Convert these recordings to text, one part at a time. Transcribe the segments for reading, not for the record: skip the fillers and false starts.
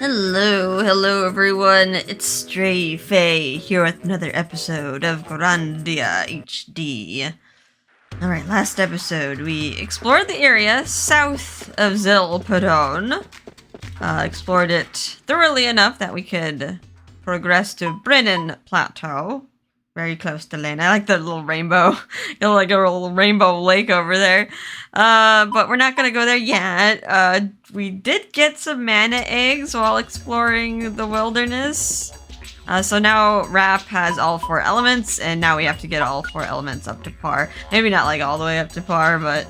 Hello everyone, it's Stray Faye here with another episode of Grandia HD. Alright, last episode we explored the area south of Zilpadon. Explored it thoroughly enough that we could progress to Brinan Plateau. Very close to Laine. I like the little rainbow. Got like a little rainbow lake over there. But we're not gonna go there yet. We did get some mana eggs while exploring the wilderness. So now Rapp has all 4 elements, and now we have to get all 4 elements up to par. Maybe not like all the way up to par, but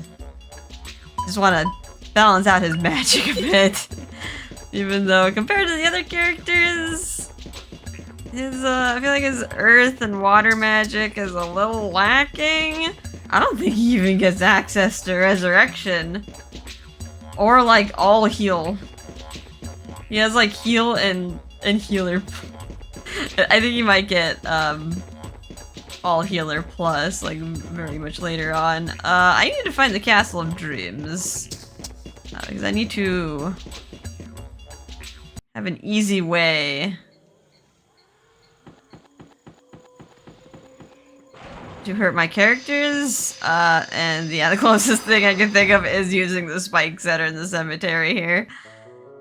just want to balance out his magic a bit. Even though compared to the other characters, I feel like his earth and water magic is a little lacking. I don't think he even gets access to resurrection. Or like all heal. He has like heal and healer. I think he might get all healer plus like very much later on. I need to find the Castle of Dreams. Because I need to have an easy way to hurt my characters, and yeah, the closest thing I can think of is using the spikes that are in the cemetery here.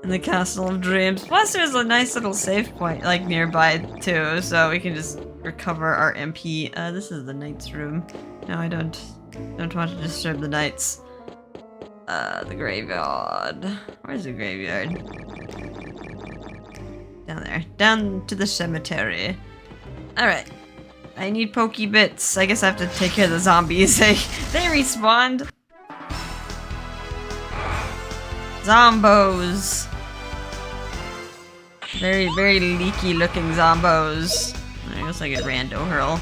In the Castle of Dreams. Plus there's a nice little save point, like, nearby too, so we can just recover our MP. This is the knight's room. No, I don't want to disturb the knights. The graveyard. Where's the graveyard? Down there. Down to the cemetery. Alright. I need pokey bits. I guess I have to take care of the zombies. They respawned. Zombos. Very, very leaky looking zombos. I guess I get rando hurl.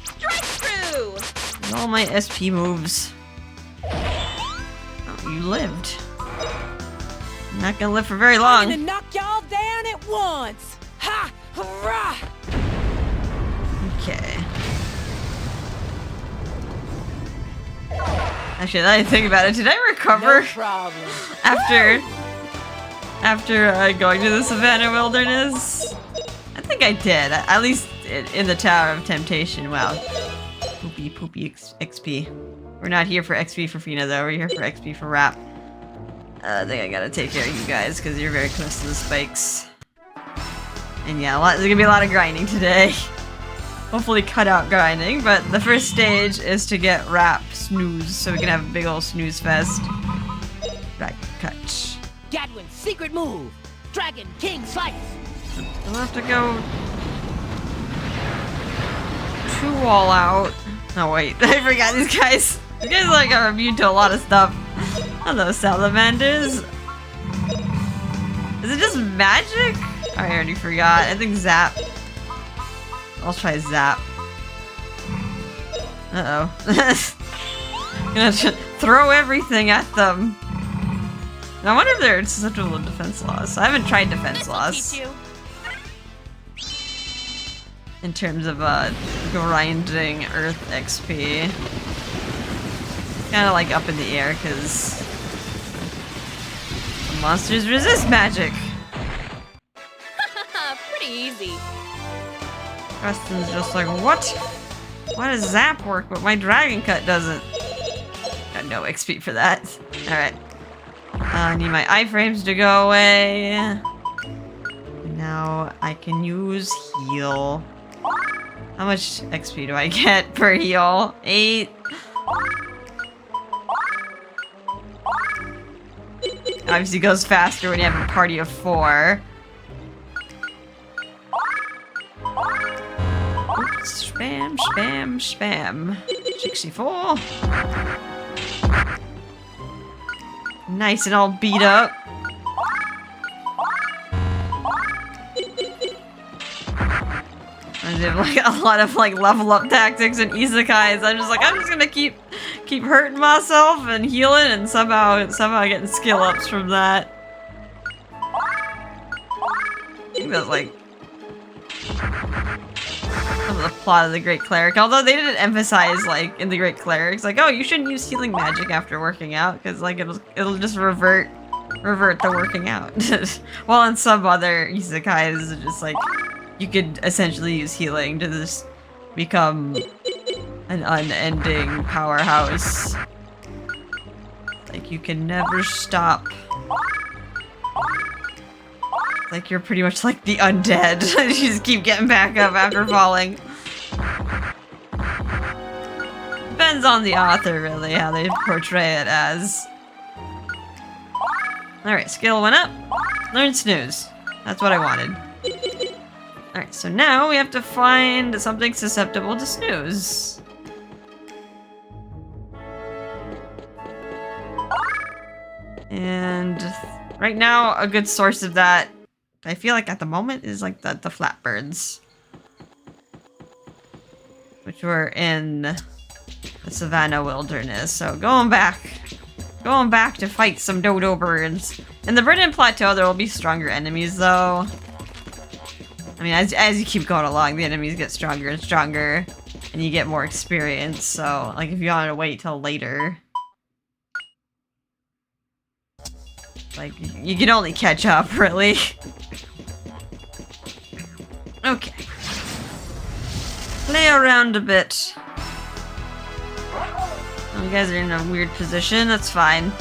Strike through! All my SP moves. Oh, you lived. I'm not gonna live for very long. I'm gonna knock y'all down at once! Ha! Hurrah! Okay. Actually, now that I think about it, did I recover No problem. after going to the Savannah Wilderness? I think I did. At least in the Tower of Temptation. Wow. Poopy XP. We're not here for XP for Fina though. We're here for XP for Rapp. I think I gotta take care of you guys because you're very close to the spikes. And yeah, there's gonna be a lot of grinding today. Hopefully cut out grinding, but the first stage is to get Rapp snooze, so we can have a big ol' snooze fest. Right, catch. Gadwin's secret move! Dragon King Slice! I'll have to go too all out. Oh wait, I forgot these guys. These guys like are immune to a lot of stuff. Hello, salamanders. Is it just magic? I already forgot. I think zap. I'll try zap. Uh-oh. Gonna throw everything at them. I wonder if they're susceptible to defense loss. I haven't tried defense loss. In terms of grinding earth XP. Kinda like up in the air because monsters resist magic. Pretty easy. Preston's just like, what? Why does zap work but my dragon cut doesn't? Got no XP for that. Alright. I need my iframes to go away. Now I can use heal. How much XP do I get per heal? 8. Obviously goes faster when you have a party of 4. Oops, spam, spam, spam. 64. Nice and all beat up. I did like a lot of like level up tactics and isekais. I'm just gonna keep hurting myself and healing and somehow getting skill ups from that. I think that's like the plot of the Great Cleric. Although they didn't emphasize like in the Great Cleric, it's like, oh, you shouldn't use healing magic after working out because like it'll just revert revert to working out. While in some other isekais, it's just like, you could essentially use healing to just become an unending powerhouse. Like, you can never stop. Like, you're pretty much like the undead. You just keep getting back up after falling. Depends on the author, really, how they portray it as. Alright, skill went up. Learn snooze. That's what I wanted. Alright, so now we have to find something susceptible to snooze. And right now, a good source of that, I feel like at the moment, is like the flatbirds. Which were in the savannah wilderness. So going back to fight some dodo birds. In the Brinan Plateau, there will be stronger enemies though. I mean, as you keep going along, the enemies get stronger and stronger, and you get more experience, so, like, if you want to wait till later, like, you can only catch up, really. Okay. Play around a bit. Oh, you guys are in a weird position, that's fine.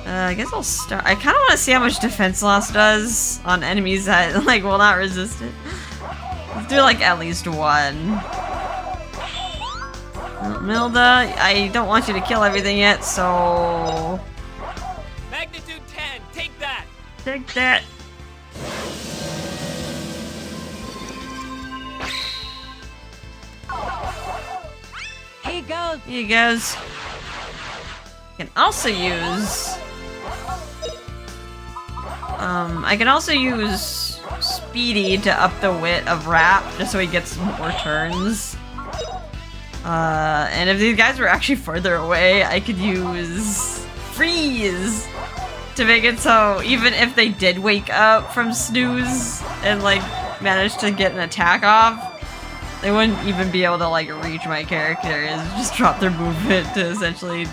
I guess I'll start. I kind of want to see how much defense loss does on enemies that, like, will not resist it. Let's do, like, at least one. Milda, I don't want you to kill everything yet, so... Magnitude 10, take that! Take that! Here you go! Here you goes. I can also use... I can also use Speedy to up the wit of Rapp, just so he gets more turns. And if these guys were actually further away, I could use Freeze to make it so even if they did wake up from snooze and, like, manage to get an attack off, they wouldn't even be able to, like, reach my characters. Just drop their movement to essentially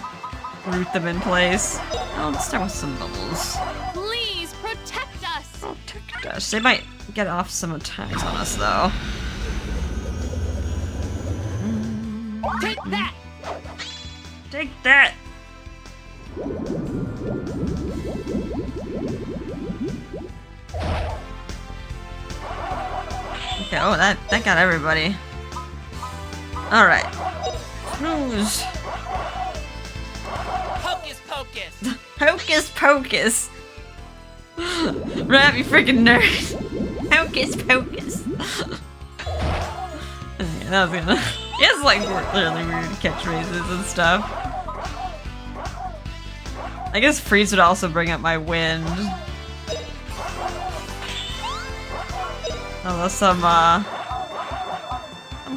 root them in place. Oh, let's start with some bubbles. Please protect us. Protect us. They might get off some attacks on us, though. Take that! Take that! Okay, oh, that got everybody. Alright. Snooze. Hocus pocus! Hocus pocus! Rapp, you freaking nerd! Hocus pocus! Yeah, that was gonna... He has, like, really weird catchphrases and stuff. I guess Freeze would also bring up my wind. Although some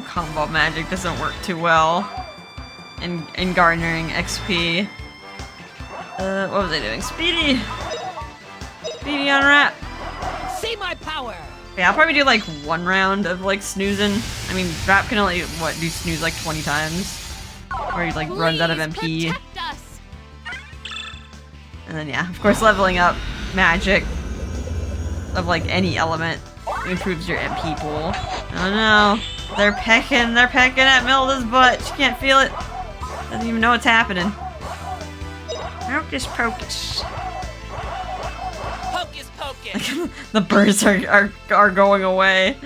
combo magic doesn't work too well in garnering XP. What was I doing? Speedy! Speedy on Rapp! See my power! Yeah, I'll probably do like one round of like snoozing. I mean, Rapp can only, what, do snooze like 20 times? Where he like runs out of MP. Protect us. And then yeah, of course leveling up magic of like any element improves your MP pool. Oh no, they're pecking at Milda's butt. She can't feel it. Doesn't even know what's happening. Hocus pocus. Hocus pocus! The birds are going away.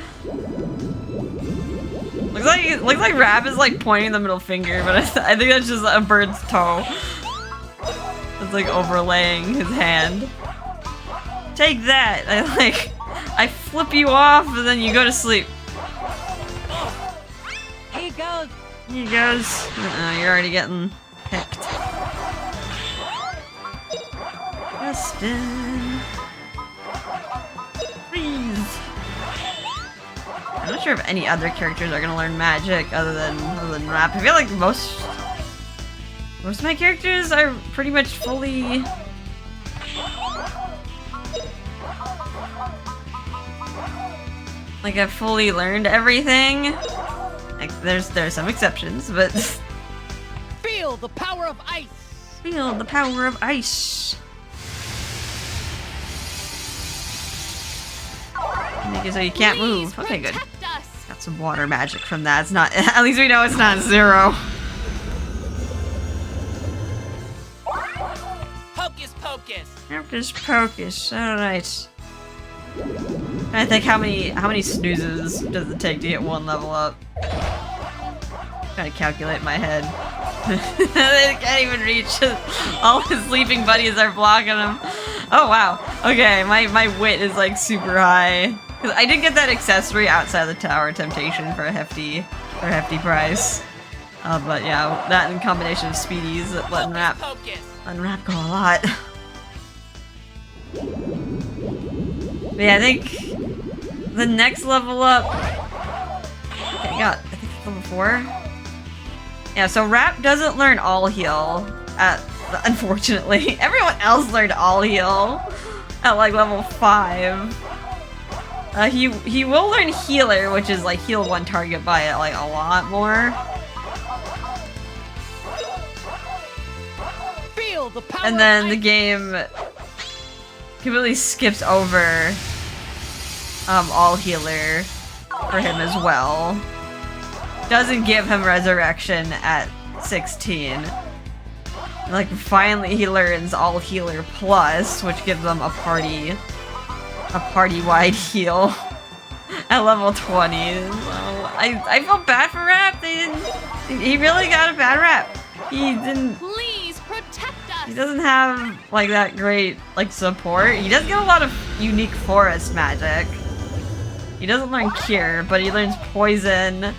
Looks like Rapp is like pointing the middle finger, but I think that's just a bird's toe. It's like overlaying his hand. Take that! I flip you off and then you go to sleep. Here you go! Here he goes. You're already getting picked. Justin. Freeze. I'm not sure if any other characters are gonna learn magic other than Rapp. I feel like most of my characters are pretty much fully like I've fully learned everything. Like there's some exceptions, but Feel the power of ice! Feel the power of ice. Make it so you can't move. Okay, good. Protect us. Got some water magic from that. It's not. At least we know it's not zero. Hocus pocus. Hocus pocus. All right. I think how many snoozes does it take to get one level up? Trying to calculate in my head. They can't even reach. All his sleeping buddies are blocking him. Oh wow. Okay, my wit is like super high. Cause I did get that accessory outside the Tower of Temptation for a hefty price. But yeah, that in combination of speedies, letting Rapp go a lot. But yeah, I think the next level up. Okay, I think level 4. Yeah, so Rapp doesn't learn all heal unfortunately. Everyone else learned all heal at like level 5. He will learn healer, which is like heal one target by like a lot more. Feel the power. And then the game completely skips over all healer for him as well. Doesn't give him resurrection at 16. Like finally he learns all healer plus, which gives him a party-wide heal at level 20. So I feel bad for Rapp. He really got a bad rap. He didn't. Please protect us. He doesn't have like that great like support. He does get a lot of unique forest magic. He doesn't learn cure, but he learns poison.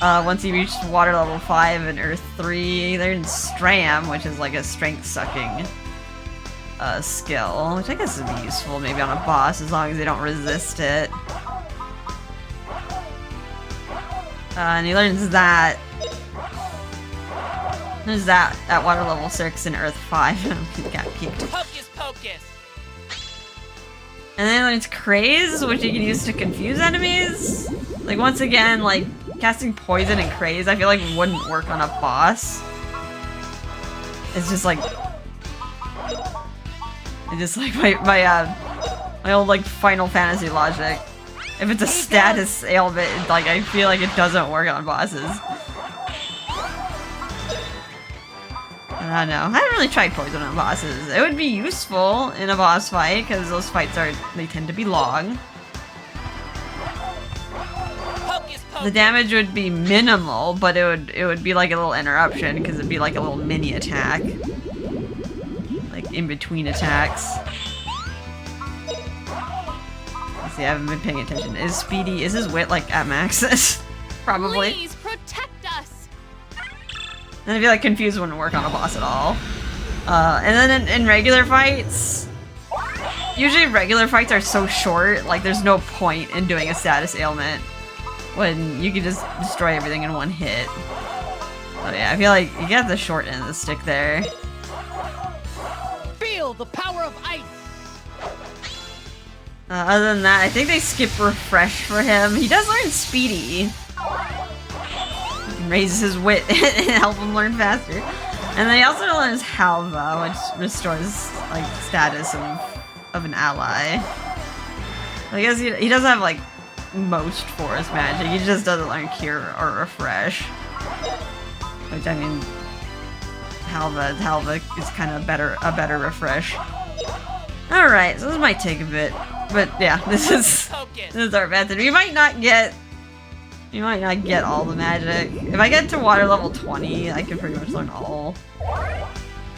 Once he reaches water level 5 and earth 3, he learns Stram, which is like a strength sucking skill, which I guess would be useful maybe on a boss as long as they don't resist it. And he learns that. There's that at water level 6 and earth 5. He got peaked. Hocus pocus. And then he learns Craze, which he can use to confuse enemies. Like once again, like casting poison and Craze, I feel like wouldn't work on a boss. It's just like my old like Final Fantasy logic. If it's a status ailment, like I feel like it doesn't work on bosses. I don't know. I haven't really tried poison on bosses. It would be useful in a boss fight because those fights they tend to be long. The damage would be minimal, but it would be like a little interruption because it'd be like a little mini attack. Like in between attacks. Let's see, I haven't been paying attention. Is his wit like at max? Probably. Please protect us. And I feel like Confuse wouldn't work on a boss at all. And then in regular fights, usually regular fights are so short, like there's no point in doing a status ailment when you can just destroy everything in one hit. So yeah, I feel like you get the short end of the stick there. Feel the power of ice. Other than that, I think they skip Refresh for him. He does learn Speedy. Raises his wit and help him learn faster. And then he also learns Halva, which restores like status of an ally. I guess he doesn't have like most forest magic. He just doesn't learn Cure or Refresh. Which I mean, Halva is kind of a better Refresh. All right, so this might take a bit, but yeah, this is our method. We might not get all the magic. If I get to water level 20, I can pretty much learn all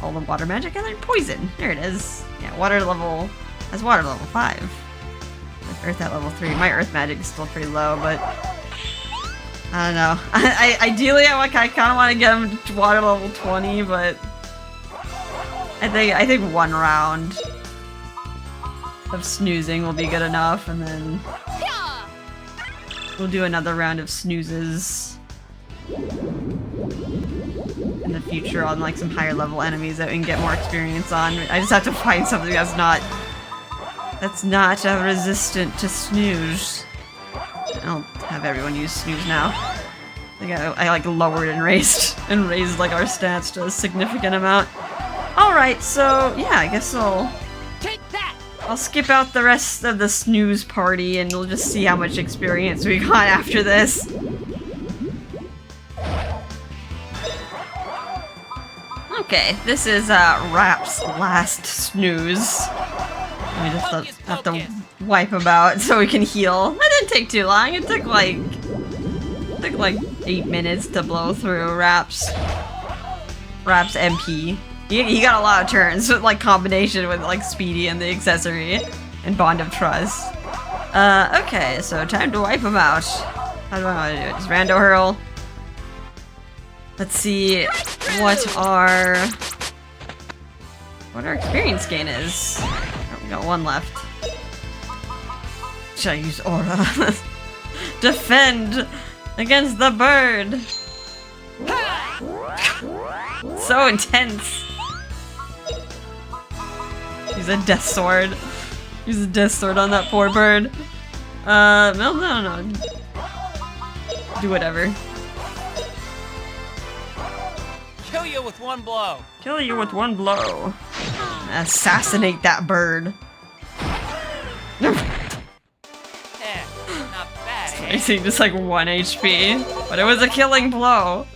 the water magic. I learned poison. There it is. Yeah, that's water level 5. With earth at level 3. My earth magic is still pretty low, but I don't know. Ideally, I kind of want to get him to water level 20, but I think one round of snoozing will be good enough, and then we'll do another round of snoozes in the future on like some higher level enemies that we can get more experience on. I just have to find something that's not resistant to snooze. I'll have everyone use snooze now. I think I like lowered and raised like our stats to a significant amount. Alright, so yeah, I guess Take that! I'll skip out the rest of the snooze party and we'll just see how much experience we got after this. Okay, this is Rapp's last snooze. We just have to wipe him out so we can heal. That didn't take too long. It took like 8 minutes to blow through Rapp's MP. He got a lot of turns with like combination with like Speedy and the accessory and Bond of Trust. Okay, so time to wipe him out. How do I want to do it? Just rando hurl. Let's see what our experience gain is. Oh, we got one left. Should I use aura? Defend against the bird. So intense. Use a death sword. Use a death sword on that poor bird. No. Do whatever. Kill you with one blow. Kill you with one blow. Assassinate that bird. Not bad. I see just like 1 HP, but it was a killing blow.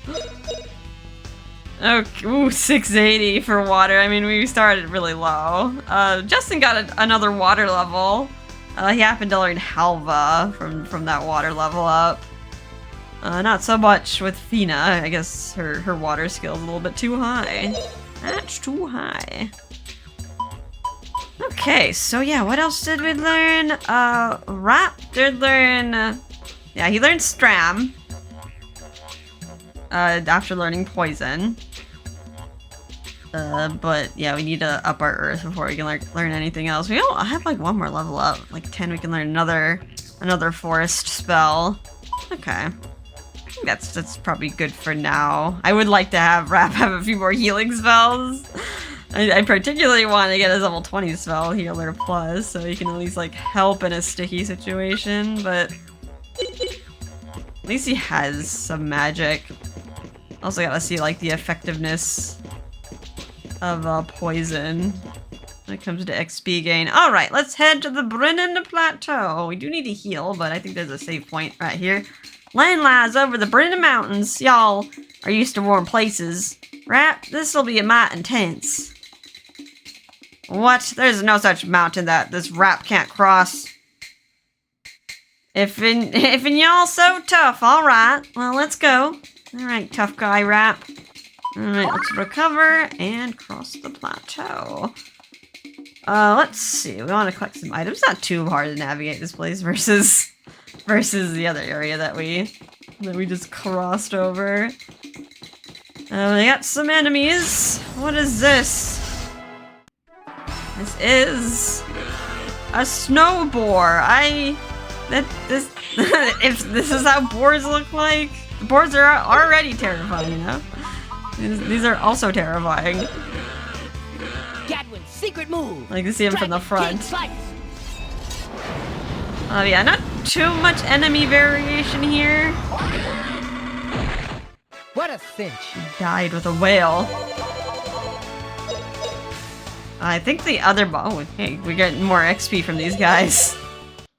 Okay, ooh, 680 for water. I mean, we started really low. Justin got another water level. He happened to learn Halva from that water level up. Not so much with Fina. I guess her water skill's a little bit too high. That's too high. Okay, so yeah, what else did we learn? Rapp did learn... yeah, he learned Stram. After learning Poison. But yeah, we need to up our Earth before we can learn anything else. I have like one more level up. Like 10, we can learn another forest spell. Okay. I think that's probably good for now. I would like to have Rapp have a few more healing spells. I particularly want to get his level 20 spell, Healer Plus, so he can at least like help in a sticky situation, but at least he has some magic. Also gotta see like the effectiveness of poison when it comes to XP gain. Alright, let's head to the Brinan Plateau. We do need to heal, but I think there's a save point right here. Land lies over the Brinan Mountains. Y'all are used to warm places. Rapp, this'll be a mite intense. What? There's no such mountain that this Rapp can't cross. If y'all so tough, alright. Well, let's go. Alright, tough guy Rapp. Alright, let's recover and cross the plateau. Let's see. We want to collect some items. Not too hard to navigate this place versus the other area that we just crossed over. We got some enemies. What is this? This is a snow boar. If this is how boars look like, the boars are already terrifying, you know? These are also terrifying. Gadwin's secret move. Like to see him from the front. Oh yeah, not too much enemy variation here. What a cinch. He died with a whale. I think the other... oh, hey, we get more XP from these guys.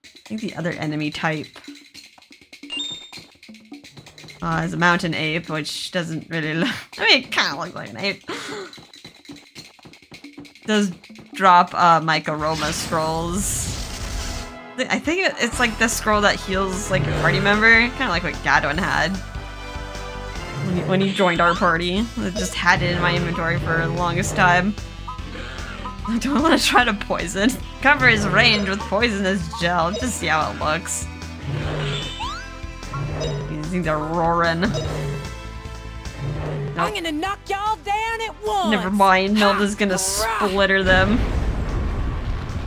I think the other enemy type is a mountain ape, which doesn't really look... I mean, it kind of looks like an ape. Does drop Mycorrhoma scrolls. I think it's like the scroll that heals like your party member, kind of like what Gadwin had when he joined our party. I just had it in my inventory for the longest time. I don't want to try to poison. Cover his range with poisonous gel, just see how it looks. These things are roaring. Nope. I'm gonna knock y'all down at once. Never mind, Milda's gonna splitter them.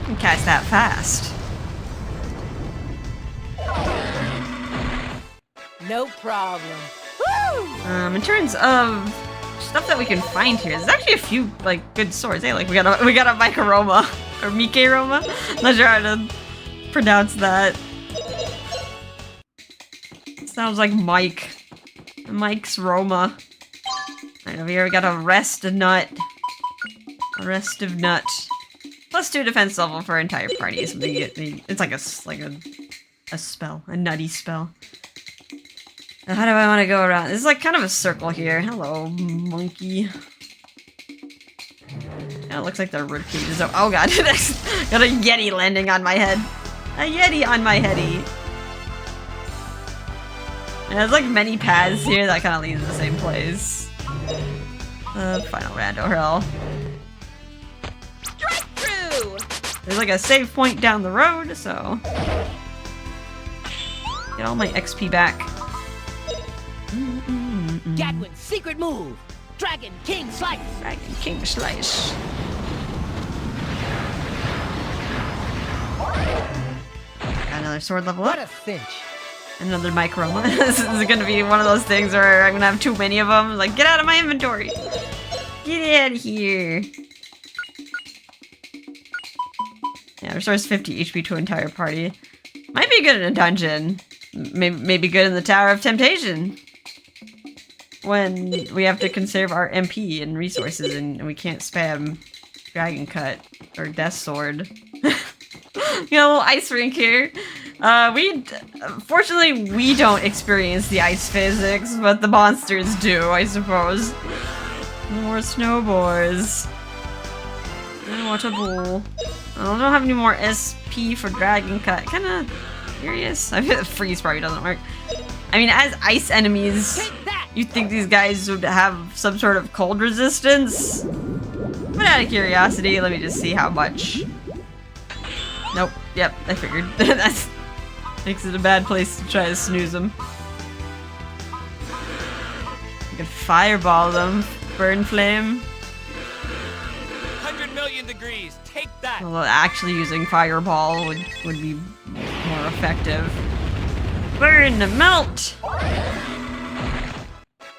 And cast that fast. No problem. Woo! In terms of stuff that we can find here, there's actually a few like good swords. Hey, like we got a Mycorrhoma or Mikeroma. Not sure how to pronounce that. Sounds like Mike. Mike's Roma. Right over here we got a rest of nut. A rest of nut. +2 defense level for entire party. So it's like a spell, a nutty spell. Now how do I want to go around? This is like kind of a circle here. Hello, monkey. Yeah, it looks like the rib cage is. Oh god, got a yeti landing on my head. A yeti on my heady. And there's like many paths here that kind of lead to the same place. Final rando hill. Straight through. There's like a save point down the road, so get all my XP back. Gadwin's secret move. Dragon King Slice. Dragon King Slice. Got another sword level up. What a cinch. Another micro. This is gonna be one of those things where I'm gonna have too many of them. Like, get out of my inventory. Get out of here. Yeah, restores 50 HP to entire party. Might be good in a dungeon. Maybe good in the Tower of Temptation. When we have to conserve our MP and resources and we can't spam Dragon Cut or Death Sword. You know, a little ice rink here. Fortunately, we don't experience the ice physics, but the monsters do, I suppose. More snowboards. What a bull. I don't have any more SP for Dragon Cut. Kinda curious. I feel freeze probably doesn't work. I mean, as ice enemies, you'd think these guys would have some sort of cold resistance. But out of curiosity, let me just see how much. Nope. Yep, I figured. That makes it a bad place to try to snooze them. You could fireball them. Burn flame. 100 million degrees. Take that. Well, actually using fireball would be more effective. Burn, melt.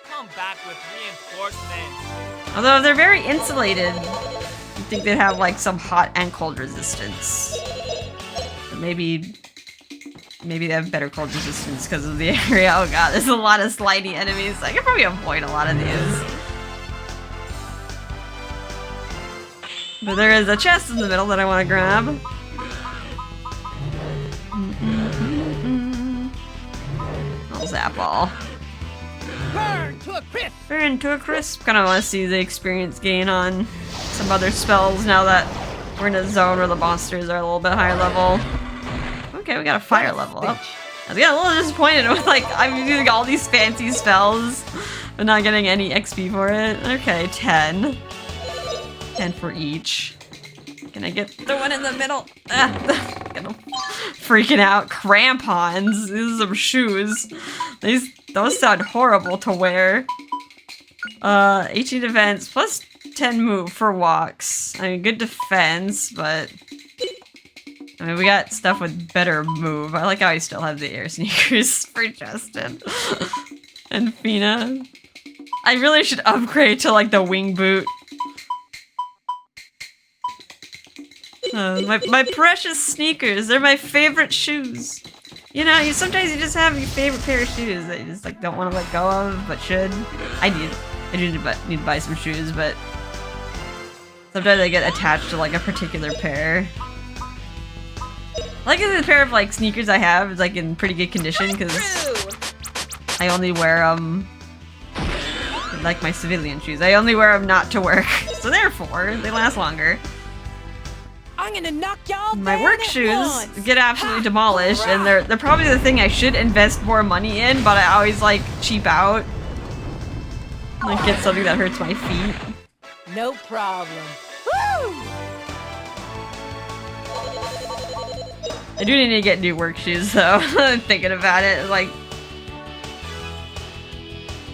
Come back with reinforcements. Although they're very insulated, you'd think they'd have like some hot and cold resistance. But maybe they have better cold resistance because of the area. Oh god, there's a lot of slidey enemies. I could probably avoid a lot of these. But there is a chest in the middle that I want to grab. I'll zap all. Burn to a crisp. Burn to a crisp. Kind of want to see the experience gain on some other spells now that we're in a zone where the monsters are a little bit higher level. Okay, we got a fire level up. I was getting a little disappointed with like I'm using all these fancy spells, but not getting any XP for it. Okay, 10. 10 for each. Can I get the one in the middle? Freaking out. Crampons. These are some shoes. Those sound horrible to wear. 18 defense plus 10 move for walks. I mean, good defense, but I mean, we got stuff with better move. I like how I still have the air sneakers for Justin. And Fina. I really should upgrade to like the wing boot. My precious sneakers. They're my favorite shoes. You know, sometimes you just have your favorite pair of shoes that you just like don't want to let go of, but should. I do need to buy some shoes, but sometimes I get attached to like a particular pair. I like the pair of like sneakers I have is like in pretty good condition because I only wear them like my civilian shoes. I only wear them not to work, so therefore they last longer. I'm gonna knock y'all My down work at shoes once. get absolutely demolished, and they're probably the thing I should invest more money in, but I always like cheap out. Like get something that hurts my feet. No problem. Woo! I do need to get new work shoes though. Thinking about it, like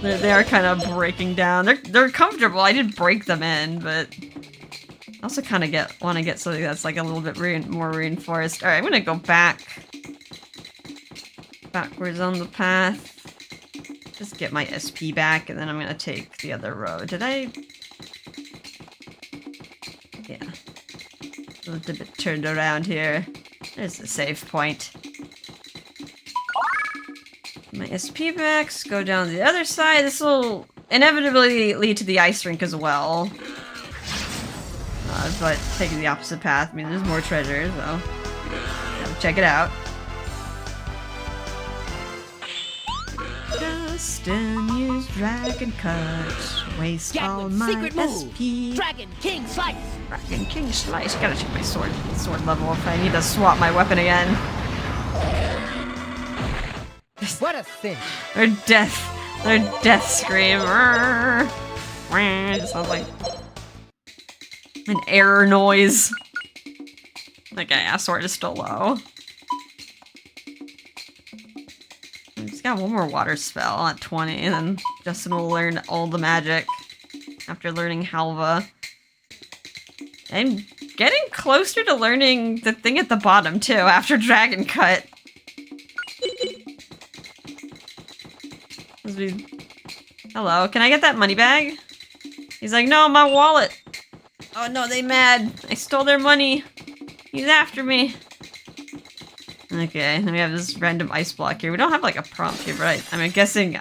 they are kind of breaking down. They're comfortable. I did break them in, but I also kind of want to get something that's like a little bit more reinforced. All right, I'm gonna go backwards on the path. Just get my SP back, and then I'm gonna take the other road. Did I? Yeah. A little bit turned around here. There's the save point. My SP max, go down the other side. This will inevitably lead to the ice rink as well. But taking the opposite path, I mean, there's more treasure, so check it out. Justin used Dragon Cut. Waste all my secret move. SP. Dragon King Slice. Dragon King Slice. Gotta check my sword level if I need to swap my weapon again. What a cinch. Their death scream. It sounds like an error noise. Okay, our sword is still low. He's got one more water spell at 20, and then Justin will learn all the magic after learning Halva. I'm getting closer to learning the thing at the bottom, too, after Dragon Cut. Hello, can I get that money bag? He's like, no, my wallet. Oh no, they mad. I stole their money. He's after me. Okay, then we have this random ice block here. We don't have like a prompt here, but I'm guessing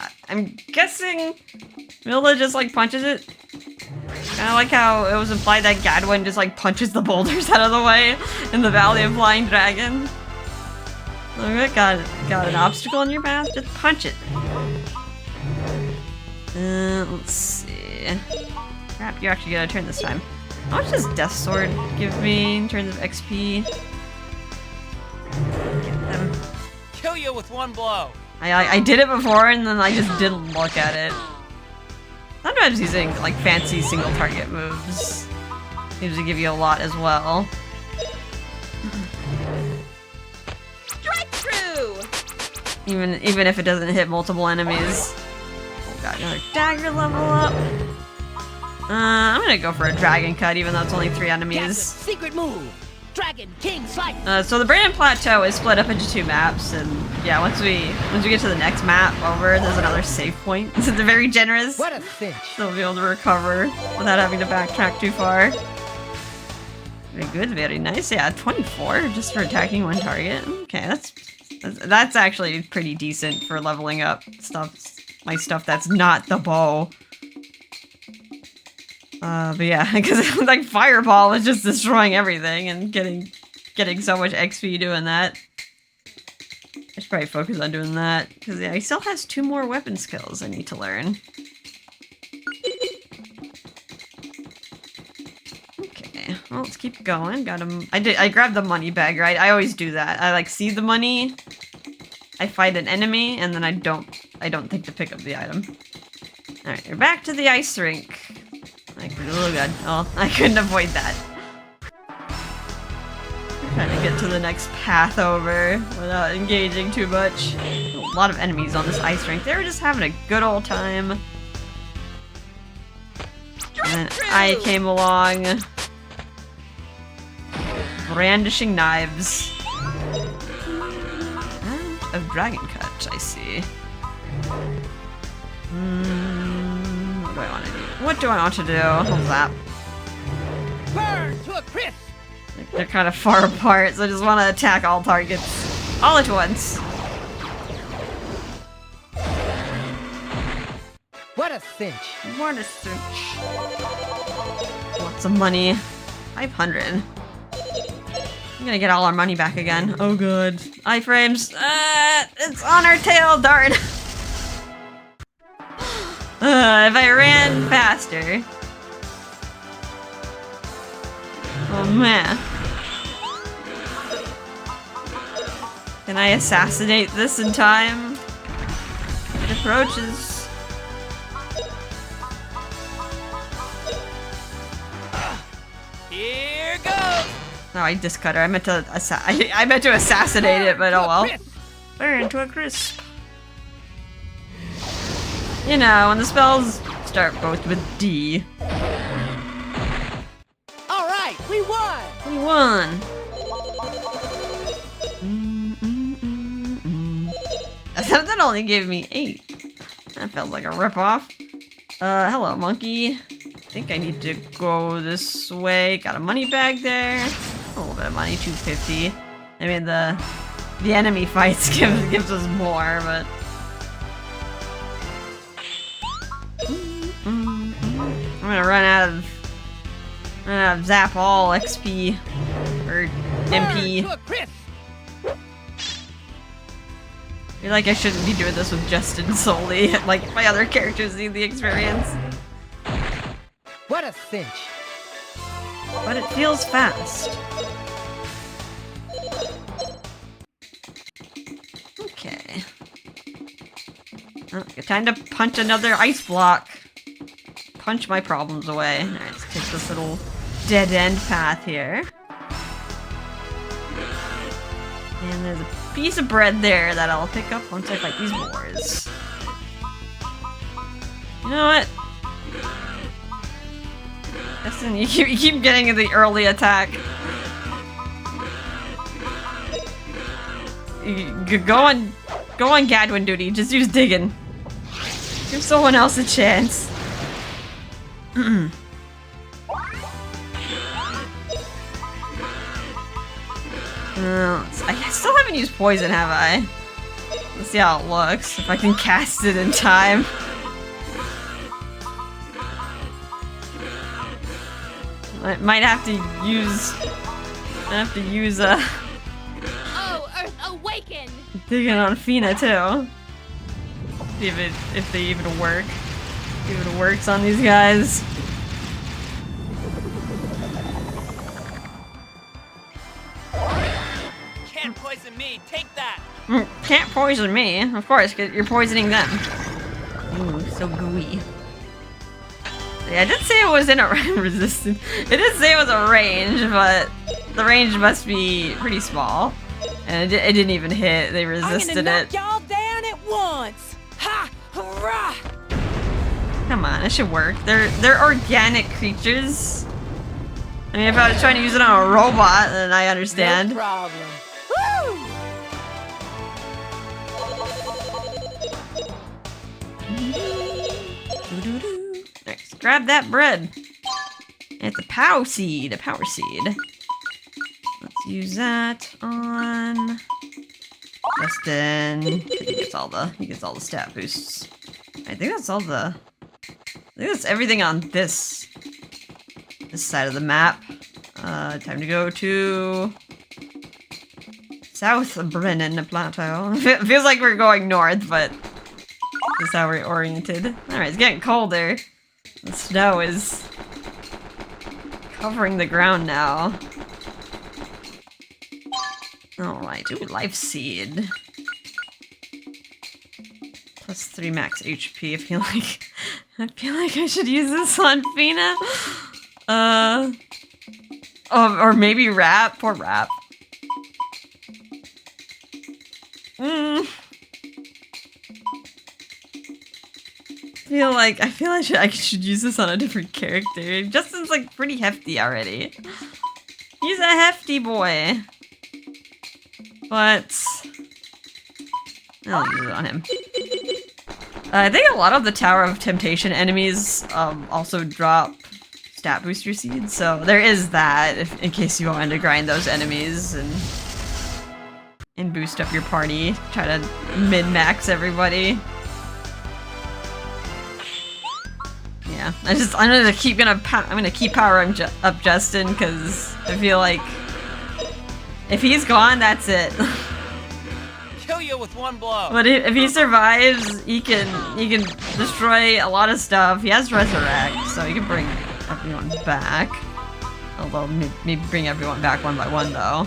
Milda just like punches it. Kinda like how it was implied that Gadwin just like punches the boulders out of the way in the Valley of Flying Dragon. Alright, got an obstacle in your path? Just punch it. Let's see. Crap, you actually got a turn this time. How much does Death Sword give me in terms of XP? Get them. Kill you with one blow. I did it before and then I just didn't look at it. Sometimes using like fancy single target moves seems to give you a lot as well. Strike through. Even if it doesn't hit multiple enemies. Oh god, another dagger level up. I'm gonna go for a Dragon Cut, even though it's only 3 enemies. Secret move. Dragon King Slice. So the Brinan Plateau is split up into 2 maps, and yeah, once we get to the next map over, there's another save point. They're very generous. What a cinch. So we'll be able to recover without having to backtrack too far. Very good, very nice. Yeah, 24 just for attacking 1 target. Okay, that's actually pretty decent for leveling up my stuff that's not the bow. But yeah, because like Fireball was just destroying everything and getting so much XP doing that. I should probably focus on doing that, because yeah, he still has 2 more weapon skills I need to learn. Okay, well, let's keep going. Got him. I grabbed the money bag, right? I always do that. I like see the money, I fight an enemy, and then I don't think to pick up the item. Alright, you're back to the ice rink. Oh god. Oh, I couldn't avoid that. I'm trying to get to the next path over without engaging too much. A lot of enemies on this ice rink. They were just having a good old time. And then I came along, brandishing knives. Of Dragon Cut, I see. What do I want to do? Hold that. Burn to a crisp. They're kind of far apart, so I just want to attack all targets all at once. What a cinch. What a cinch. Lots of money. 500. I'm gonna get all our money back again. Oh good. Iframes. It's on our tail, darn. If I ran faster. Oh man. Can I assassinate this in time? It approaches. Here goes. No, I discut her. I meant to assassinate it, but oh well. Burn to a crisp. You know, when the spells start both with D. Alright, we won! We won! That only gave me 8. That felt like a ripoff. Hello, monkey. I think I need to go this way. Got a money bag there. A little bit of money, 250. I mean, the enemy fights gives us more, but gonna run out of zap all XP or MP. To a crisp. I feel like I shouldn't be doing this with Justin solely. Like my other characters need the experience. What a cinch. But it feels fast. Okay. Okay, time to punch another ice block. Punch my problems away. Alright, let's take this little dead end path here. And there's a piece of bread there that I'll pick up once I fight these boars. You know what? Justin, you keep getting the early attack. Go on Gadwin duty. Just use digging. Give someone else a chance. I still haven't used poison, have I? Let's see how it looks. If I can cast it in time. I might have to use. Oh, Earth, awaken! Digging on Fina too. See if they even work. See if it works on these guys. Can't poison me. Take that. Can't poison me, of course, because you're poisoning them. Ooh, so gooey. Yeah, I did say it was in a resistant. It did say it was a range, but the range must be pretty small, and it didn't even hit. They resisted I'm gonna it. knock y'all down at once. Ha! Hurrah! Come on, it should work. They're organic creatures. I mean, if I was trying to use it on a robot, then I understand. No problem. Woo! Next, grab that bread. It's a power seed. Let's use that on Justin. He gets all the stat boosts. I think that's everything on this side of the map. Time to go to south of Brinan Plateau. It feels like we're going north, but this is how we're oriented. Alright, it's getting colder. The snow is covering the ground now. Alright, ooh, life seed. Plus 3 max HP. I feel like I should use this on Fina. Or maybe Rapp. Poor Rapp. I feel I should use this on a different character. Justin's like pretty hefty already. He's a hefty boy. But I'll use it on him. I think a lot of the Tower of Temptation enemies also drop stat booster seeds, so there is that in case you wanted to grind those enemies and boost up your party, try to min-max everybody. Yeah, I'm gonna keep powering up Justin because I feel like if he's gone, that's it. Kill you with one blow. But if he survives, he can destroy a lot of stuff. He has Resurrect, so he can bring everyone back. Although maybe bring everyone back one by one though.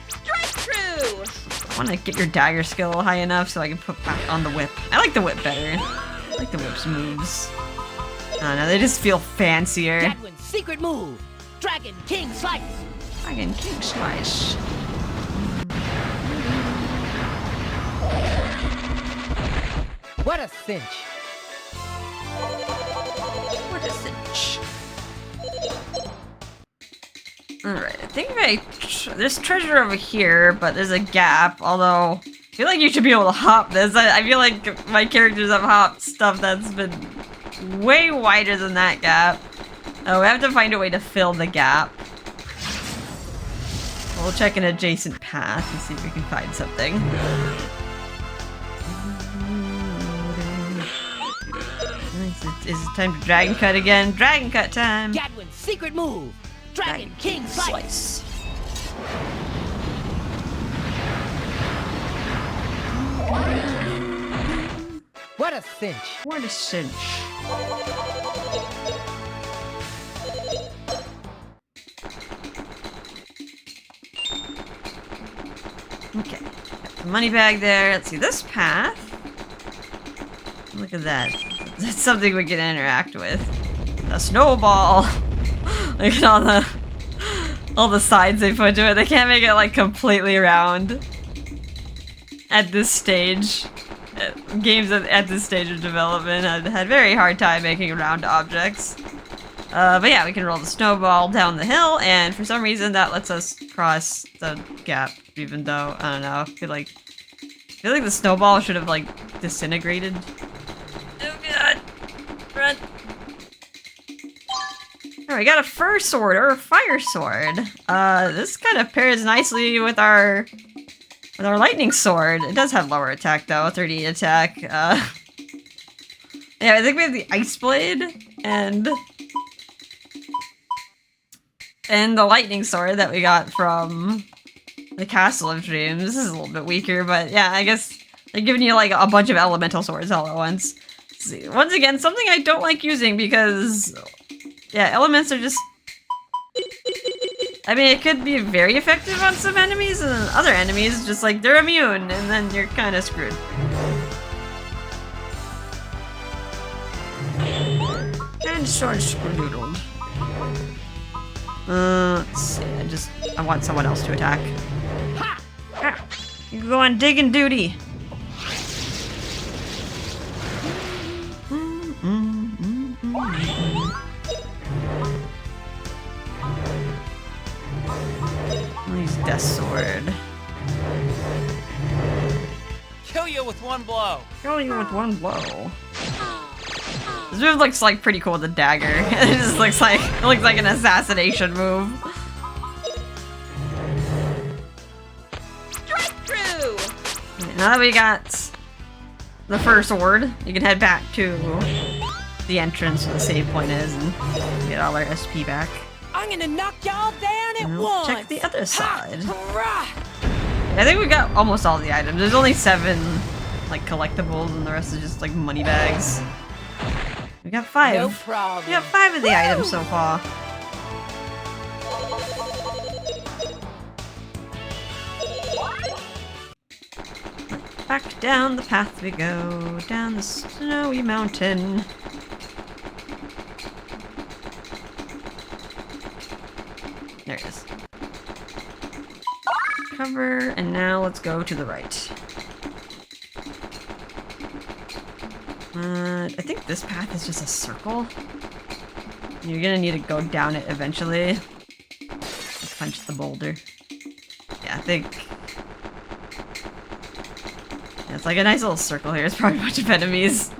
Strike through! I want to get your dagger skill high enough so I can put back on the whip. I like the whip better. I like the whip's moves. I don't know, they just feel fancier. Gadwin's secret move. Dragon King Slice. Dragon King Slice. What a cinch. What is it? Alright, I think there's treasure over here, but there's a gap, although I feel like you should be able to hop this. I feel like my characters have hopped stuff that's been way wider than that gap. Oh, we have to find a way to fill the gap. We'll check an adjacent path and see if we can find something. Nice is it time to dragon cut again? Dragon cut time! Gadwin's secret move. Dragon King Slice. What a cinch. What a cinch. Okay, got the money bag there. Let's see, this path. Look at that. That's something we can interact with. A snowball. Look at all the sides they put to it. They can't make it like completely round at this stage. Games at this stage of development had a very hard time making round objects. But yeah, we can roll the snowball down the hill, and for some reason that lets us cross the gap, even though, I don't know, I feel like the snowball should have, like, disintegrated. Oh god! Run! Alright, we got a fur sword, or a fire sword. This kind of pairs nicely with our lightning sword. It does have lower attack, though, 30 attack. Yeah, I think we have the ice blade, and the lightning sword that we got from the Castle of Dreams. This is a little bit weaker, but yeah, I guess they're giving you like a bunch of elemental swords all at once. Let's see, once again, something I don't like using because, yeah, elements are just... I mean, it could be very effective on some enemies, and other enemies, just like, they're immune, and then you're kind of screwed. And sort of screwed. Let's see, I want someone else to attack. Ha! Ah, you go on digging duty. Use Death Sword. Kill you with one blow. Kill you with one blow. This move looks like pretty cool with the dagger. It just looks like an assassination move. Strike through. Right, now that we got the first sword, you can head back to the entrance where the save point is and get all our SP back. I'm gonna knock y'all down at And we'll once. check the other side. Ha! I think we got almost all the items. There's only 7 like collectibles, and the rest is just like money bags. We got 5. No problem. We got 5 of the items so far. Back down the path we go, down the snowy mountain. There it is. Cover, and now let's go to the right. I think this path is just a circle. You're gonna need to go down it eventually. Punch the boulder. Yeah, I think... Yeah, it's like a nice little circle here. It's probably a bunch of enemies.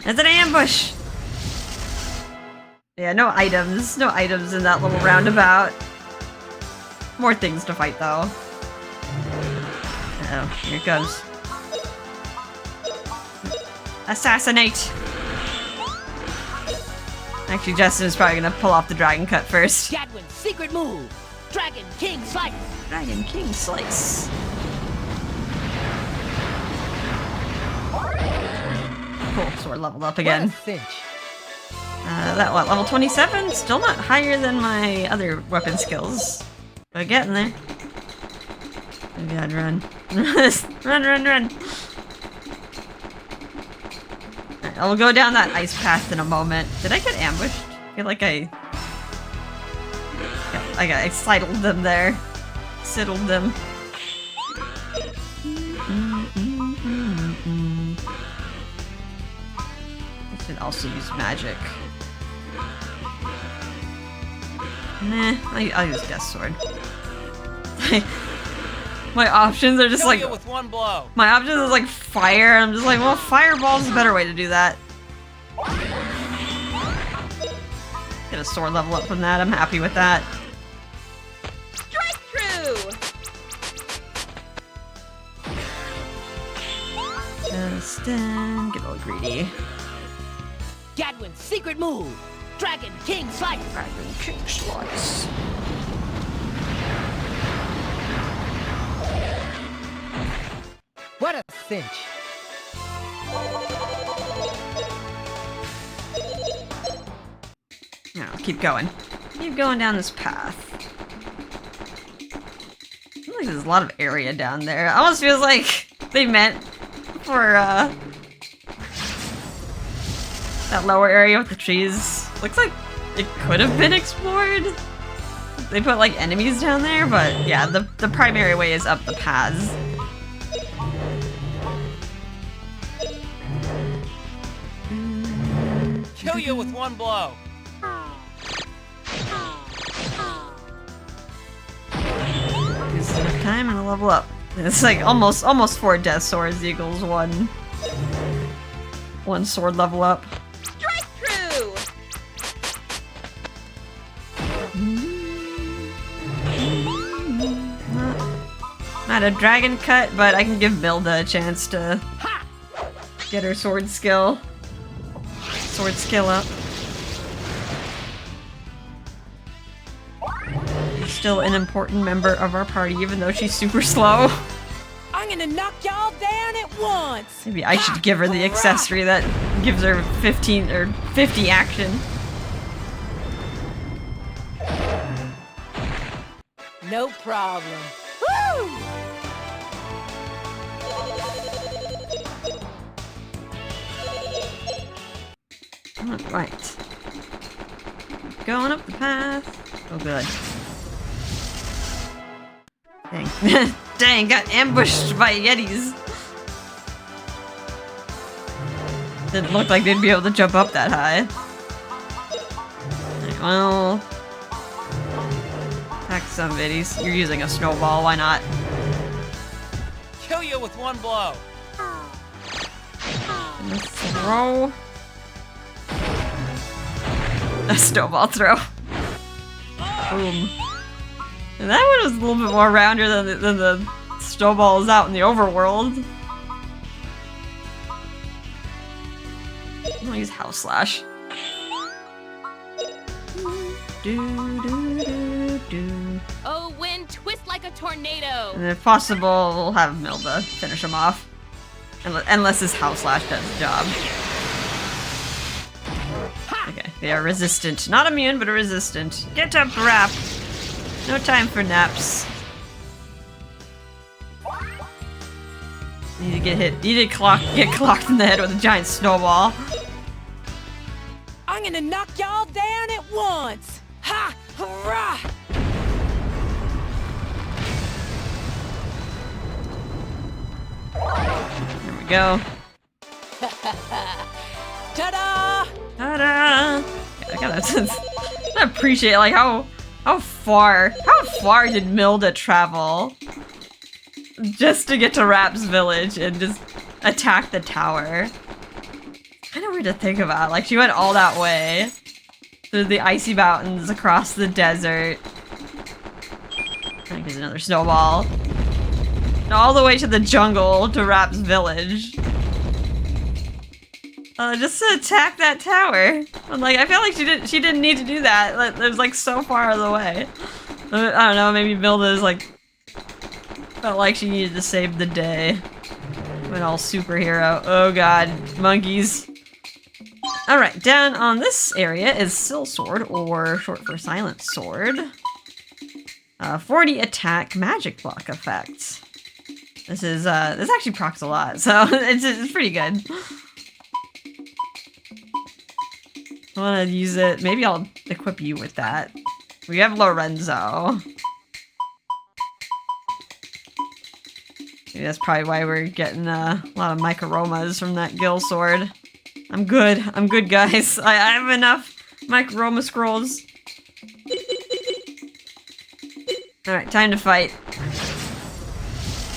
It's an ambush! Yeah, no items. No items in that little roundabout. More things to fight, though. Uh-oh, here it comes. Assassinate! Actually, Justin is probably gonna pull off the dragon cut first. Gadwin's secret move. Dragon King Slice. Dragon King Slice. Cool, so we're leveled up again. What a cinch. That what, level 27? Still not higher than my other weapon skills. But getting there. Oh god, run. Run. Alright, I'll go down that ice path in a moment. Did I get ambushed? I feel like I sidled them there. Siddled them. I should also use magic. Nah, I'll use Death Sword. My options are just Kill like... you with one blow. My options is like fire, and I'm just like, well, fireball's a better way to do that. Get a sword level up from that, I'm happy with that. Strike through. Just get a little greedy. Gadwin's secret move. Dragon King Slice. Dragon King Slice. What a cinch. No, keep going. Keep going down this path. I feel like there's a lot of area down there. It almost feels like they meant for that lower area with the trees. Looks like it could have been explored. They put like enemies down there, but yeah, the primary way is up the paths. Kill you with one blow. Use enough time and I'll level up. It's like almost 4 death swords equals one sword level up. Strike true. Not a dragon cut, but I can give Milda a chance to get her sword skill up. She's still an important member of our party, even though she's super slow. I'm gonna knock y'all down at once. Maybe I should give her the accessory that gives her 15 or 50 action. No problem. Woo! Alright. Going up the path. Oh good. Dang. Dang, got ambushed by yetis. Didn't look like they'd be able to jump up that high. Alright, well... Attack some yetis. You're using a snowball, why not? Kill you with one blow. And a throw. A snowball throw. Boom. And that one was a little bit more rounder than the snowballs out in the overworld. I'll use House Slash. Oh, wind, twist like a tornado. And if possible, we'll have Milda finish him off. Unless his House Slash does the job. Okay, they are resistant. Not immune, but resistant. Get up, Rapp! No time for naps. Need to get hit. Need to get clocked in the head with a giant snowball. I'm gonna knock y'all down at once. Ha! Hurrah! There we go. Ta-da! Ta-da! Yeah, I gotta appreciate like how far did Milda travel just to get to Rapp's village and just attack the tower? Kind of weird to think about. Like she went all that way through the icy mountains, across the desert. I think there's another snowball. And all the way to the jungle to Rapp's village. Just to attack that tower. I'm like, I feel like she didn't need to do that. Like, it was like so far out of the way. I don't know, maybe Milda's like felt like she needed to save the day. Went all superhero. Oh god, monkeys. Alright, down on this area is Sill Sword, or short for Silent Sword. 40 attack magic block effect. This actually procs a lot, so it's pretty good. I want to use it. Maybe I'll equip you with that. We have Lorenzo. Maybe that's probably why we're getting a lot of Mycoromas from that Gill Sword. I'm good, guys. I have enough Mycoroma scrolls. Alright, time to fight.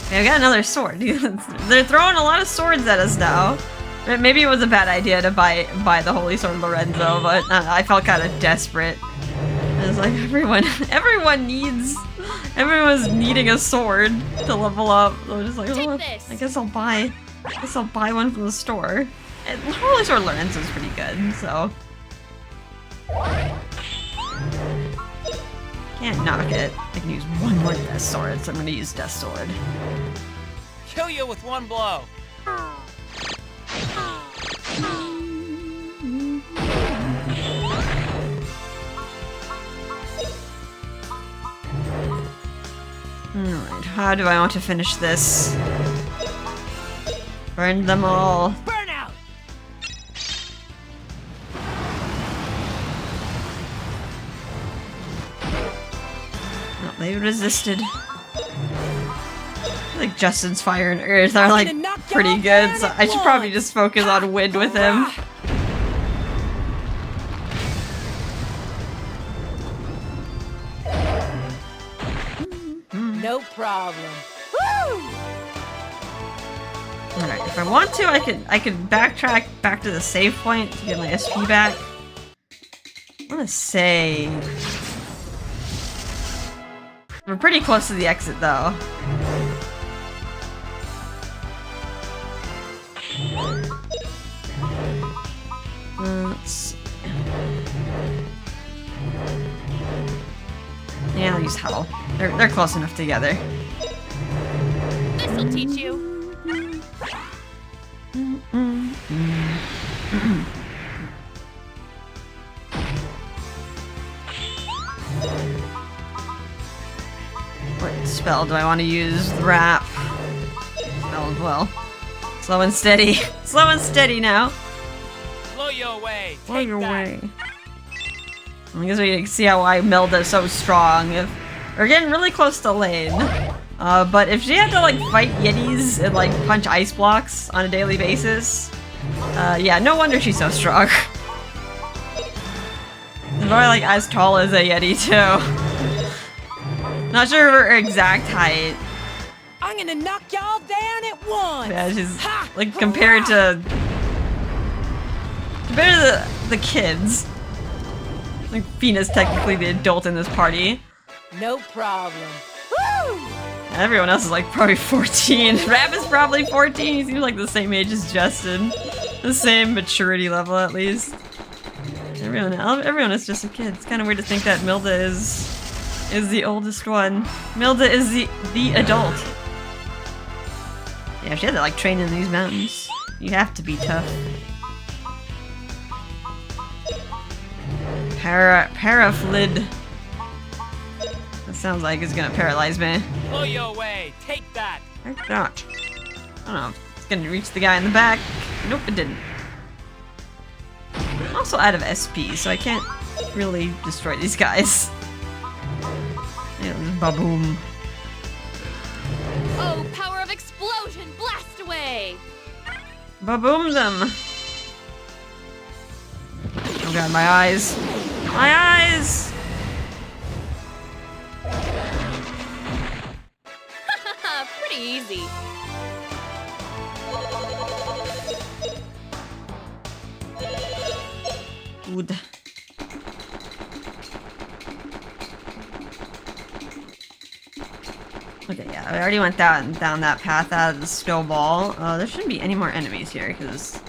Okay, I've got another sword. They're throwing a lot of swords at us now. Maybe it was a bad idea to buy the Holy Sword Lorenzo, but I felt kind of desperate. It was like everyone's needing a sword to level up. So I was just like, oh, I guess I'll buy one from the store. Holy Sword Lorenzo's pretty good, so. Can't knock it. I can use one more Death Sword, so I'm gonna use Death Sword. Kill you with one blow. Alright, how do I want to finish this? Burn them all. Burn out! Oh, they resisted. I feel like Justin's Fire and Earth are like pretty good, so I should probably just focus on Wind with him. No problem. Woo! Alright, if I want to, I could backtrack back to the save point to get my SP back. I wanna say we're pretty close to the exit though. Let's see. Yeah, I'll use Howl. They're close enough together. This'll teach you. What spell do I want to use? Rapp. Spell as well. Slow and steady. Slow and steady now. Blow you away. Blow Take your that. way. I guess we can see how why Milda's so strong. If we're getting really close to Laine. But if she had to like fight Yetis and like punch ice blocks on a daily basis, yeah, no wonder she's so strong. She's probably like as tall as a Yeti too. Not sure her exact height. I'm gonna knock y'all down at once! Yeah, she's Ha! like compared to the kids. Like Fina's technically the adult in this party. No problem. Woo! Everyone else is like probably 14. Rapp is probably 14. He seems like the same age as Justin. The same maturity level at least. Everyone is just a kid. It's kind of weird to think that Milda is the oldest one. Milda is the adult. Yeah, she had to like train in these mountains. You have to be tough. Paraflid. That sounds like it's gonna paralyze me. Blow you away. Take that. Or not. I don't know if it's gonna reach the guy in the back. Nope, it didn't. I'm also out of SP, so I can't really destroy these guys. Yeah, ba-boom. Oh, power of explosion! Blast away! Ba-boom them! Oh god, my eyes. My eyes! Haha, pretty easy. Good. Okay, yeah, I already went down that path out of the snowball. There shouldn't be any more enemies here, because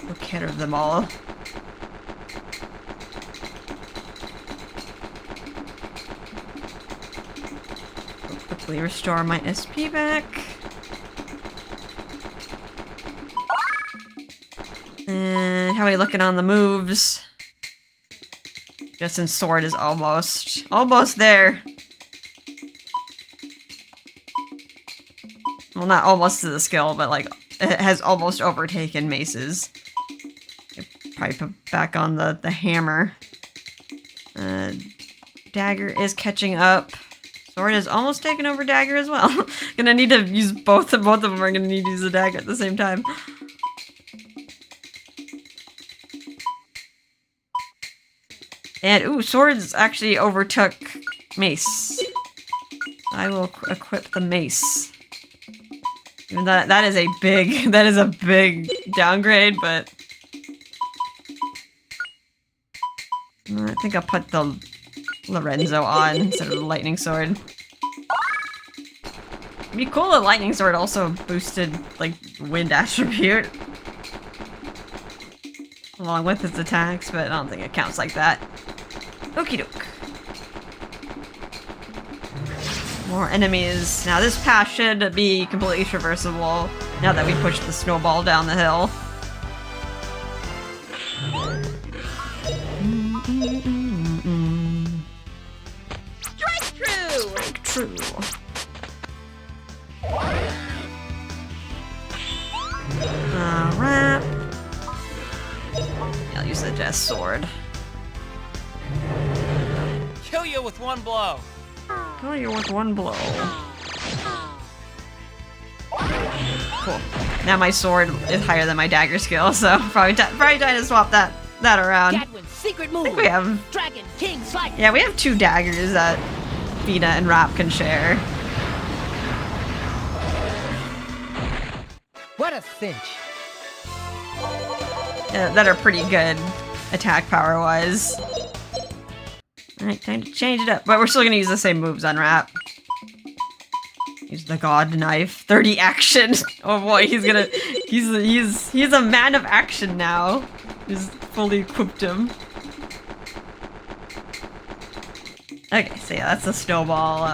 we'll care of them all. I'll quickly restore my SP back. And how are we looking on the moves? Justin's sword is almost there. Well, not almost to the skill, but like it has almost overtaken Mace's. Probably put back on the hammer. Dagger is catching up. Sword is almost taken over Dagger as well. Gonna need to use both of them are gonna need to use the dagger at the same time. And ooh, swords actually overtook Mace. I will equip the mace. Even that is a big downgrade, but I think I'll put the Lorenzo on instead of the lightning sword. It'd be cool if lightning sword also boosted like wind attribute. along with its attacks, but I don't think it counts like that. Okie doke. More enemies. Now this path should be completely traversable now that we push the snowball down the hill. Strike true! Strike true. Rapp. Yeah, I'll use the Jess sword. Kill you with one blow. Kill you with one blow. Cool. Now my sword is higher than my dagger skill, so probably time to swap that around. Gadwin's secret I move. think we have, Dragon King Slice. yeah, we have 2 daggers that Vina and Rapp can share. What a cinch. That are pretty good attack power wise. Alright, time to change it up. But we're still gonna use the same moves on Rapp. Use the god knife. 30 action. Oh boy, he's a man of action now. Just fully equipped him. Okay, so yeah, that's the snowball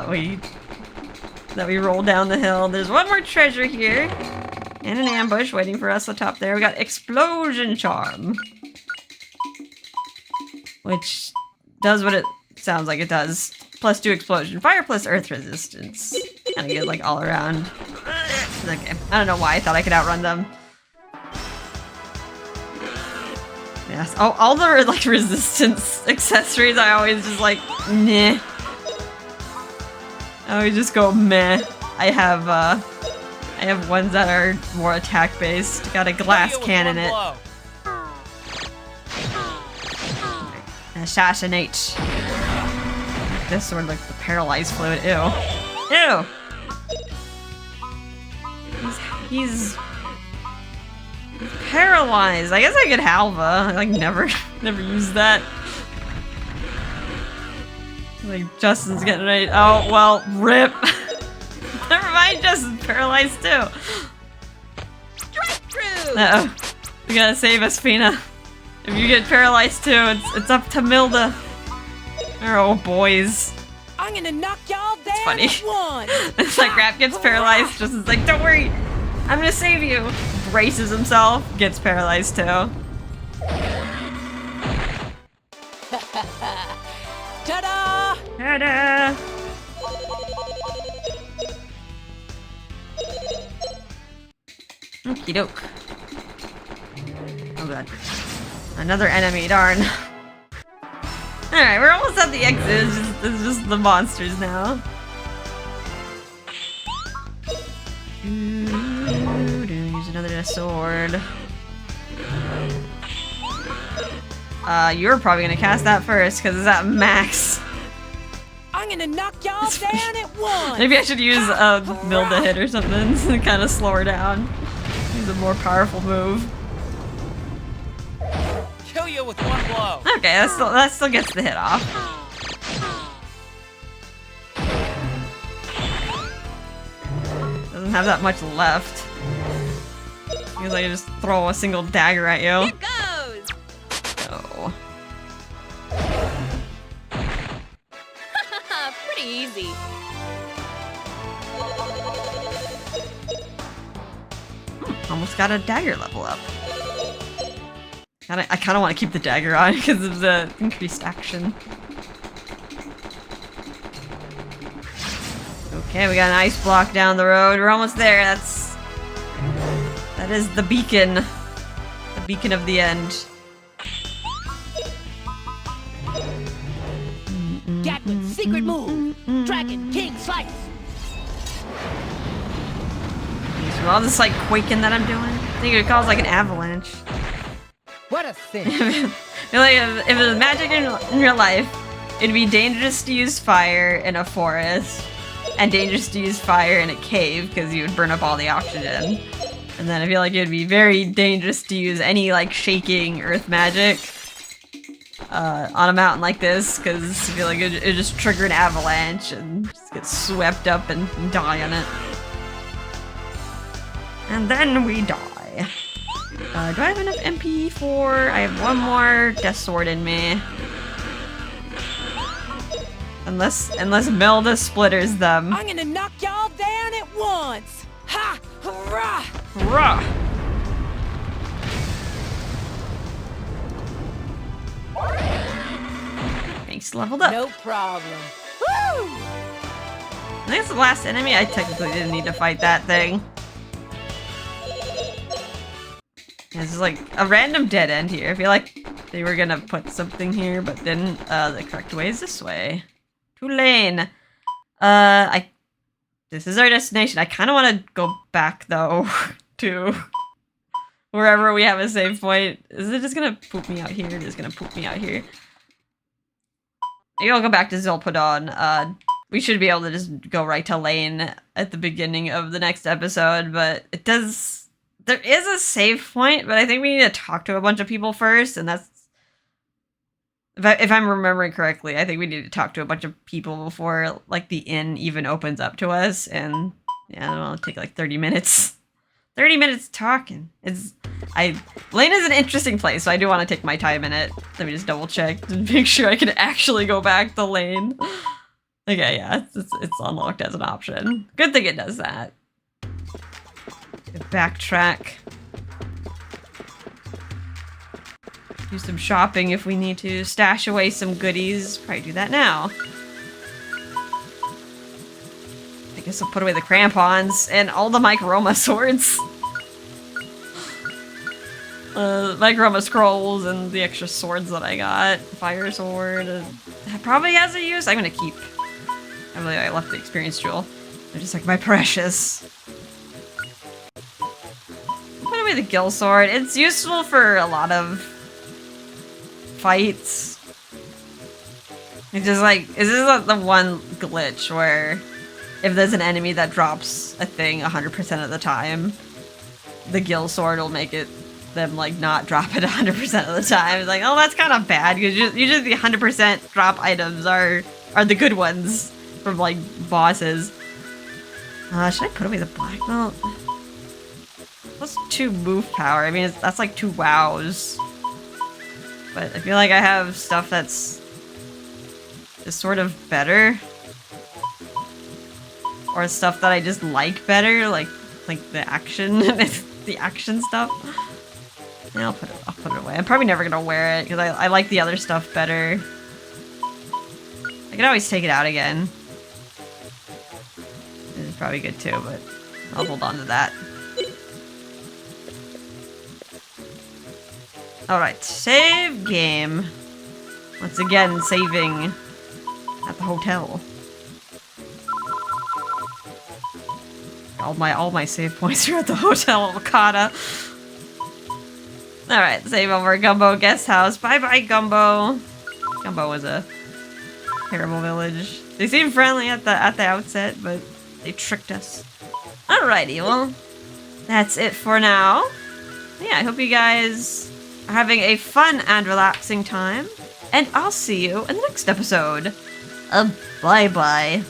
that we roll down the hill. There's one more treasure here. And an ambush waiting for us on top there. We got Explosion Charm. Which does what it sounds like it does. +2 explosion. Fire plus earth resistance. Kinda good, like, all around. Okay. I don't know why I thought I could outrun them. Yes. Oh, all the, like, resistance accessories I always just, like, meh. I always just go meh. I have ones that are more attack-based. Got a glass cannon it. Assassinate. This sword looks the paralyzed fluid. Ew. Ew! He's paralyzed. I guess I could halva. I like never used that. Like Justin's getting ready. Oh well, rip. Never mind, Justin's paralyzed too. Strike true! Uh-oh. You gotta save us, Fina. If you get paralyzed too, it's up to Milda. Oh boys. I'm gonna knock y'all down funny. at once. It's like Rapp gets paralyzed, Justin's like, don't worry, I'm gonna save you. Braces himself, gets paralyzed too. Ta-da! Ta-da! Okie doke. Oh god. Another enemy, darn. Alright, we're almost at the exit. It's just the monsters now. Use another sword. You're probably gonna cast that first, because it's at max. I'm gonna knock y'all down at once. Maybe I should use a Milda hit or something to kind of slow her down. Use a more powerful move. Kill you with one blow. Okay, that still gets the hit off. Doesn't have that much left. Because I can just throw a single dagger at you. Here goes! Oh. Pretty easy. Almost got a dagger level up. I kind of want to keep the dagger on because of the increased action. Okay, we got an ice block down the road. We're almost there. That is the beacon. The beacon of the end. Gadwin's secret move. Dragon King Slice. So all this like quaking that I'm doing, I think it calls like an avalanche. What a cinch. Like if it was magic in real life, it'd be dangerous to use fire in a forest, and dangerous to use fire in a cave because you would burn up all the oxygen. And then I feel like it'd be very dangerous to use any like shaking earth magic on a mountain like this because I feel like it'd just trigger an avalanche and just get swept up and die on it. And then we die. Do I have enough MP for? I have one more Death Sword in me. Unless Milda splitters them. I'm gonna knock y'all down at once! Ha! Hurrah! Hurrah! Thanks, leveled up. No problem. Woo! I think it's the last enemy. I technically didn't need to fight that thing. This is like a random dead end here. I feel like they were gonna put something here, but didn't. The correct way is this way. To Laine. This is our destination. I kind of want to go back though to wherever we have a save point. Is it just gonna poop me out here? It is gonna poop me out here. Maybe I'll go back to Zolpidon. We should be able to just go right to Laine at the beginning of the next episode, but it does. There is a save point, but I think we need to talk to a bunch of people first, and that's... If I'm remembering correctly, I think we need to talk to a bunch of people before, like, the inn even opens up to us, and... Yeah, I don't know, it'll take like 30 minutes. 30 minutes talking. Laine is an interesting place, so I do want to take my time in it. Let me just double check to make sure I can actually go back to Laine. Okay, yeah, it's unlocked as an option. Good thing it does that. Backtrack. Do some shopping if we need to. Stash away some goodies. Probably do that now. I guess I'll put away the crampons and all the Microma swords. Microma scrolls and the extra swords that I got. Fire sword. That probably has a use. I'm gonna keep. I believe I left the experience jewel. They're just like my precious. Put away the gill sword. It's useful for a lot of fights. It's just like, is this the one glitch where if there's an enemy that drops a thing 100% of the time, the gill sword will make them like not drop it 100% of the time. It's like, oh, that's kind of bad because usually the 100% drop items are the good ones from like bosses. Should I put away the black belt? Plus 2 move power. I mean, that's like 2 wows. But I feel like I have stuff that's is sort of better. Or stuff that I just like better, like the action, the action stuff. Yeah, I'll put it away. I'm probably never gonna wear it because I like the other stuff better. I can always take it out again. This is probably good too, but I'll hold on to that. Alright, save game. Once again, saving at the hotel. All my save points are at the Hotel Wakata. Alright, save over Gumbo Guest House. Bye-bye, Gumbo. Gumbo was a terrible village. They seemed friendly at the outset, but they tricked us. Alrighty, well, that's it for now. Yeah, I hope you guys are having a fun and relaxing time. And I'll see you in the next episode. Bye-bye.